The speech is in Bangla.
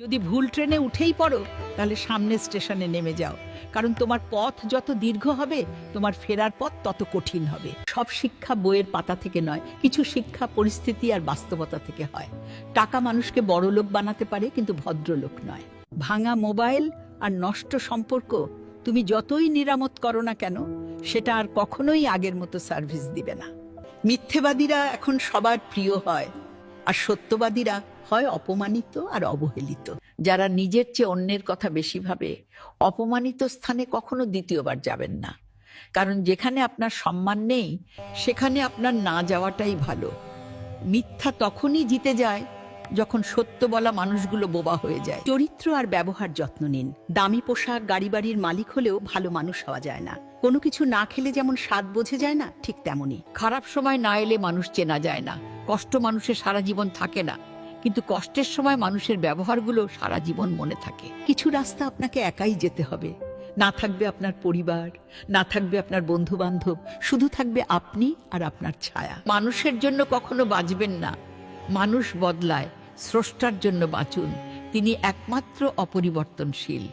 যদি ভুল ট্রেনে উঠেই পড়ো তাহলে সামনের স্টেশনে নেমে যাও, কারণ তোমার পথ যত দীর্ঘ হবে তোমার ফেরার পথ তত কঠিন হবে। সব শিক্ষা বইয়ের পাতা থেকে নয়, কিছু শিক্ষা পরিস্থিতি আর বাস্তবতা থেকে হয়। টাকা মানুষকে বড় লোক বানাতে পারে, কিন্তু ভদ্রলোক নয়। ভাঙা মোবাইল আর নষ্ট সম্পর্ক তুমি যতই নিরামত করো না কেন, সেটা আর কখনোই আগের মতো সার্ভিস দিবে না। মিথ্যেবাদীরা এখন সবার প্রিয় হয়, আর সত্যবাদীরা হয় অপমানিত আর অবহেলিত। যারা নিজের চেয়ে অন্যের কথা বেশি ভাবে, অপমানিত স্থানে কখনো দ্বিতীয়বার যাবেন না, কারণ যেখানে আপনার সম্মান নেই সেখানে আপনার না যাওয়াটাই ভালো। মিথ্যা তখনই জিতে যায় যখন সত্য বলা মানুষগুলো বোবা হয়ে যায়। চরিত্র আর ব্যবহার যত্ন নিন। দামি পোশাক, গাড়ি বাড়ির মালিক হলেও ভালো মানুষ হওয়া যায় না। কোনো কিছু না খেলে যেমন স্বাদ বোঝে যায় না, ঠিক তেমনি খারাপ সময় না এলে মানুষ চেনা যায় না। কষ্ট মানুষের সারা জীবন থাকে না, কিন্তু কষ্টের সময় মানুষের ব্যবহারগুলো সারা জীবন মনে থাকে। কিছু রাস্তা আপনাকে একাই যেতে হবে। না থাকবে আপনার পরিবার, না থাকবে আপনার বন্ধু বান্ধব, শুধু থাকবে আপনি আর আপনার ছায়া। মানুষের জন্য কখনো বাঁচবেন না, মানুষ বদলায়। স্রষ্টার জন্য বাঁচুন, তিনি একমাত্র অপরিবর্তনশীল।